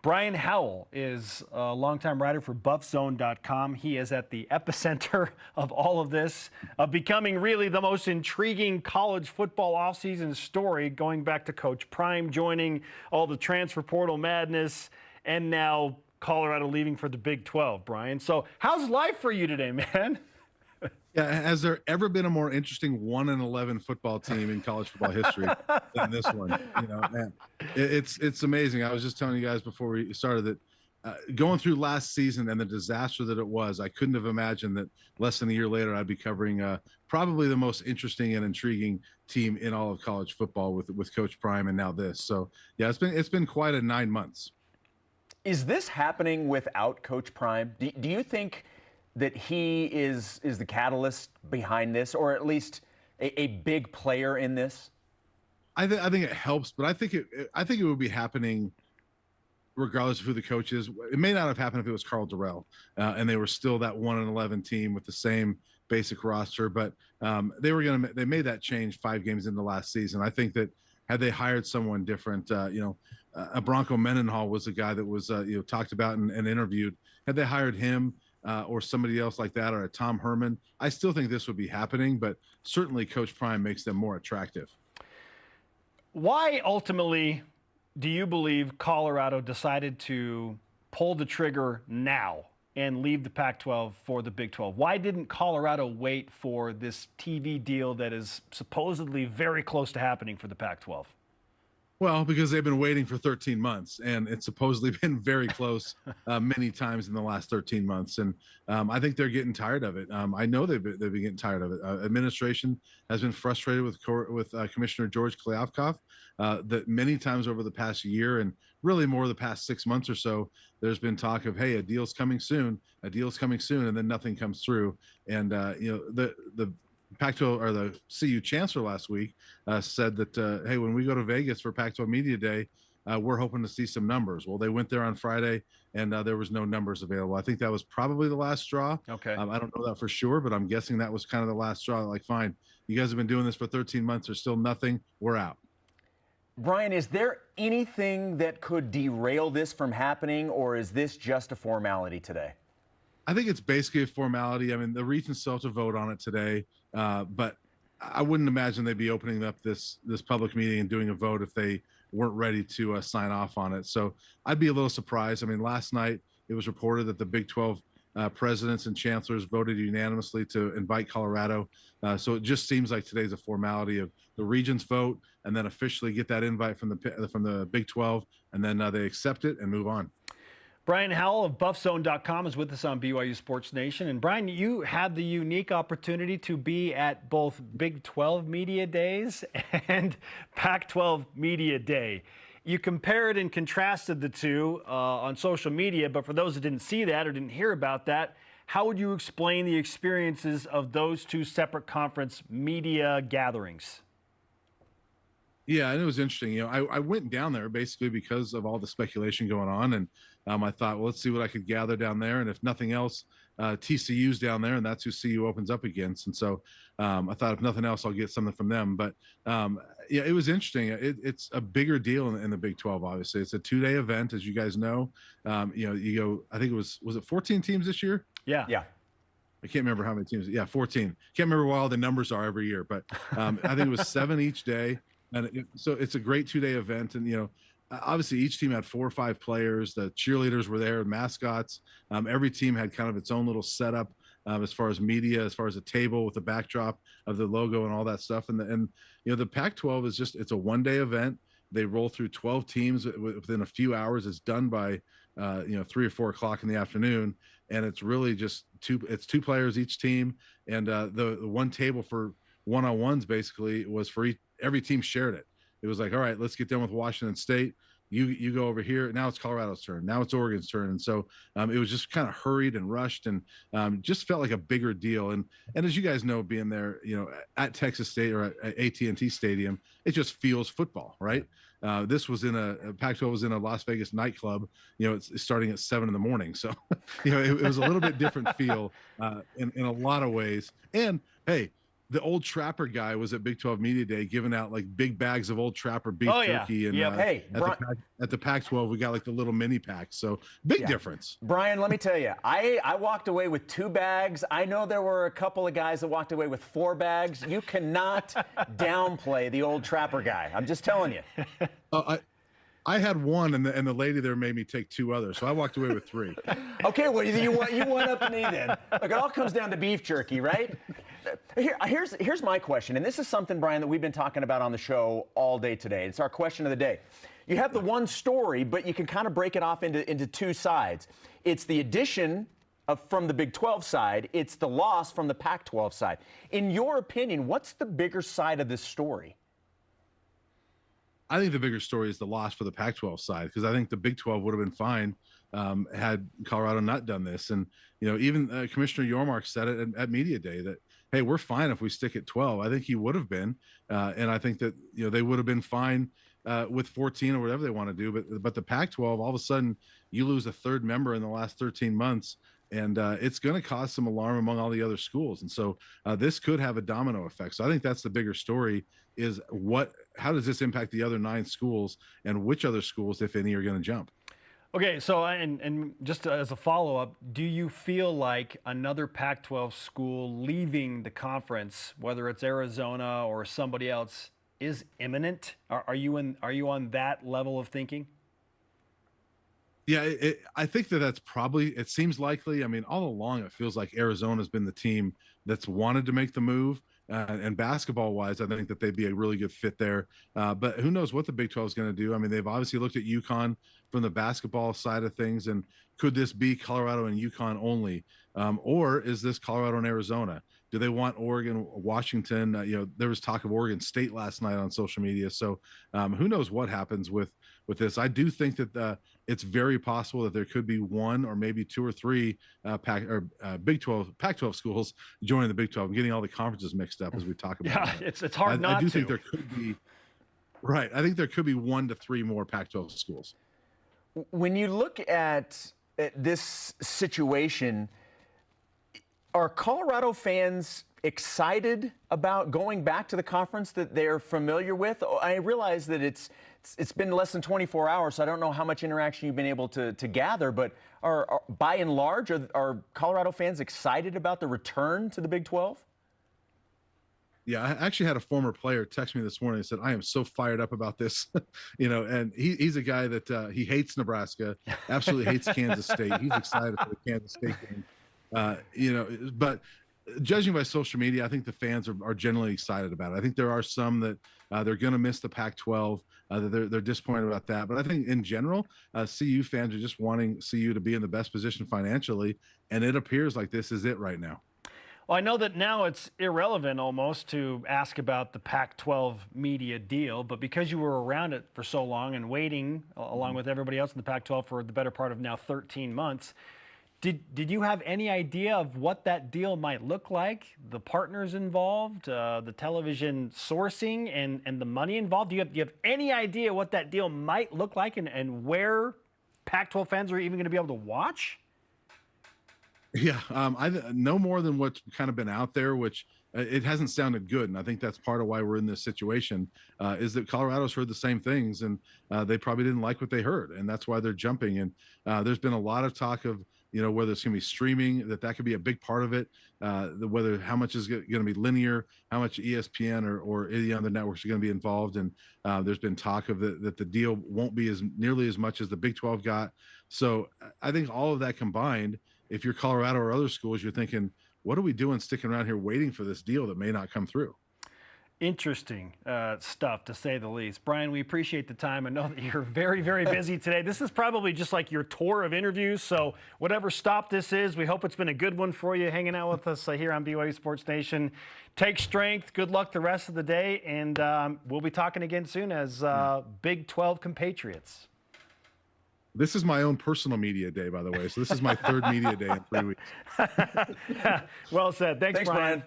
Brian Howell is a longtime writer for BUFFZone.com. He is at the epicenter of all of this, of becoming really the most intriguing college football offseason story, going back to Coach Prime joining, all the transfer portal madness, and now Colorado leaving for the Big 12, Brian. So how's life for you today, man? Yeah, has there ever been a more interesting 1-11 football team in college football history than this one? You know, man, it's amazing. I was just telling you guys before we started that going through last season and the disaster that it was, I couldn't have imagined that less than a year later I'd be covering probably the most interesting and intriguing team in all of college football with Coach Prime and now this. So yeah, it's been quite a 9 months. Is this happening without Coach Prime? Do you think that he is the catalyst behind this, or at least a big player in this? I think it helps, but I think it would be happening regardless of who the coach is. It may not have happened if it was Carl Durrell and they were still that 1-11 team with the same basic roster, but they made that change 5 games into last season. I think that had they hired someone different, a Bronco Mendenhall was a guy that was talked about and interviewed. Had they hired him or somebody else like that, or a Tom Herman, I still think this would be happening, but certainly Coach Prime makes them more attractive. Why ultimately do you believe Colorado decided to pull the trigger now and leave the Pac-12 for the Big 12? Why didn't Colorado wait for this TV deal that is supposedly very close to happening for the Pac-12? Well, because they've been waiting for 13 months, and it's supposedly been very close many times in the last 13 months. And I think they're getting tired of it. I know they've been getting tired of it. Administration has been frustrated with Commissioner George Kliavkoff that many times over the past year, and really more the past 6 months or so, there's been talk of, hey, a deal's coming soon, and then nothing comes through. And the Pac-12 or the CU chancellor last week said that, hey, when we go to Vegas for Pac-12 Media Day, we're hoping to see some numbers. Well, they went there on Friday, and there was no numbers available. I think that was probably the last straw. Okay. I don't know that for sure, but I'm guessing that was kind of the last straw. Like, fine, you guys have been doing this for 13 months. There's still nothing. We're out. Brian, is there anything that could derail this from happening, or is this just a formality today? I think it's basically a formality. I mean, the regents still have to vote on it today, but I wouldn't imagine they'd be opening up this public meeting and doing a vote if they weren't ready to sign off on it. So I'd be a little surprised. I mean, last night it was reported that the Big 12 presidents and chancellors voted unanimously to invite Colorado. So it just seems like today's a formality of the regents vote and then officially get that invite from the Big 12, and then they accept it and move on. Brian Howell of BuffZone.com is with us on BYU Sports Nation. And Brian, you had the unique opportunity to be at both Big 12 Media Days and Pac-12 Media Day. You compared and contrasted the two on social media, but for those that didn't see that or didn't hear about that, how would you explain the experiences of those two separate conference media gatherings? Yeah, and it was interesting. You know, I went down there basically because of all the speculation going on, and I thought, well, let's see what I could gather down there, and if nothing else, TCU's down there, and that's who CU opens up against. And so I thought, if nothing else, I'll get something from them. But yeah, it was interesting. It's a bigger deal in the Big 12. Obviously, it's a 2-day event, as you guys know. You go. I think it was it 14 teams this year? Yeah. I can't remember how many teams. Yeah, 14. Can't remember what all the numbers are every year, but I think it was 7 each day. And so it's a great 2-day event. And, obviously each team had 4 or 5 players. The cheerleaders were there, mascots. Every team had kind of its own little setup as far as media, as far as a table with the backdrop of the logo and all that stuff. And the Pac-12 is it's a 1-day event. They roll through 12 teams within a few hours. It's done by, 3 or 4 o'clock in the afternoon. And it's really just 2 players each team. And the one table for one-on-ones basically was for every team shared it. It was like, all right, let's get done with Washington State. You go over here. Now it's Colorado's turn. Now it's Oregon's turn. And so it was just kind of hurried and rushed, and just felt like a bigger deal. And as you guys know, being there, at Texas State or at AT&T Stadium, it just feels football, right? This was Pac-12 was in a Las Vegas nightclub. It's starting at 7 a.m. So, it was a little bit different feel in a lot of ways. And hey, the old Trapper guy was at Big 12 Media Day giving out like big bags of old Trapper beef jerky. And hey, at the Pac-12, we got like the little mini packs. So big difference. Brian, let me tell you, I walked away with 2 bags. I know there were a couple of guys that walked away with 4 bags. You cannot downplay the old Trapper guy. I'm just telling you. I had 1, and the lady there made me take 2 others, so I walked away with 3. Okay, well, you went up to me then. Look, it all comes down to beef jerky, right? Here's my question, and this is something, Brian, that we've been talking about on the show all day today. It's our question of the day. You have the one story, but you can kind of break it off into 2 sides. It's the addition from the Big 12 side. It's the loss from the Pac-12 side. In your opinion, what's the bigger side of this story? I think the bigger story is the loss for the Pac-12 side, because I think the Big 12 would have been fine had Colorado not done this. And, even Commissioner Yormark said it at Media Day that, hey, we're fine if we stick at 12. I think he would have been. And I think that, they would have been fine with 14 or whatever they want to do. But the Pac-12, all of a sudden, you lose a 3rd member in the last 13 months. And it's going to cause some alarm among all the other schools. And so this could have a domino effect. So I think that's the bigger story is how does this impact the other 9 schools, and which other schools, if any, are going to jump? Okay, so and just as a follow-up, do you feel like another Pac-12 school leaving the conference, whether it's Arizona or somebody else, is imminent? Are you on that level of thinking? Yeah, I think that's probably, it seems likely. I mean, all along, it feels like Arizona's been the team that's wanted to make the move. And basketball-wise, I think that they'd be a really good fit there. But who knows what the Big 12 is going to do? I mean, they've obviously looked at UConn from the basketball side of things. And could this be Colorado and UConn only? Or is this Colorado and Arizona? Do they want Oregon, Washington? There was talk of Oregon State last night on social media. So who knows what happens with this? I do think that it's very possible that there could be 1 or maybe 2 or 3 Big 12, Pac-12 schools joining the Big 12. I'm getting all the conferences mixed up as we talk about. Yeah, it's hard not to. I do think there could be. Right, I think there could be 1 to 3 more Pac-12 schools. When you look at this situation, are Colorado fans excited about going back to the conference that they're familiar with? I realize that it's been less than 24 hours, so I don't know how much interaction you've been able to gather, but are by and large, are Colorado fans excited about the return to the Big 12? Yeah, I actually had a former player text me this morning and said, I am so fired up about this. And he's a guy that he hates Nebraska, absolutely hates Kansas State. He's excited for the Kansas State game. But judging by social media, I think the fans are generally excited about it. I think there are some that they're going to miss the Pac-12. They're disappointed about that. But I think in general, CU fans are just wanting CU to be in the best position financially. And it appears like this is it right now. Well, I know that now it's irrelevant almost to ask about the Pac-12 media deal, but because you were around it for so long and waiting along with everybody else in the Pac-12 for the better part of now 13 months, did you have any idea of what that deal might look like? The partners involved, the television sourcing, and the money involved? Do you have any idea what that deal might look like and where Pac-12 fans are even going to be able to watch? Yeah, I no more than what's kind of been out there, which it hasn't sounded good. And I think that's part of why we're in this situation, is that Colorado's heard the same things, and they probably didn't like what they heard. And that's why they're jumping. And there's been a lot of talk of, whether it's going to be streaming, that could be a big part of it, whether how much is going to be linear, how much ESPN or any other networks are going to be involved. And there's been talk of that the deal won't be nearly as much as the Big 12 got. So I think all of that combined, if you're Colorado or other schools, you're thinking, what are we doing sticking around here waiting for this deal that may not come through? Interesting stuff, to say the least. Brian, we appreciate the time. I know that you're very, very busy today. This is probably just like your tour of interviews. So whatever stop this is, we hope it's been a good one for you hanging out with us here on BYU Sports Nation. Take strength. Good luck the rest of the day. And we'll be talking again soon as Big 12 compatriots. This is my own personal media day, by the way. So this is my 3rd media day in 3 weeks. Well said. Thanks, Brian.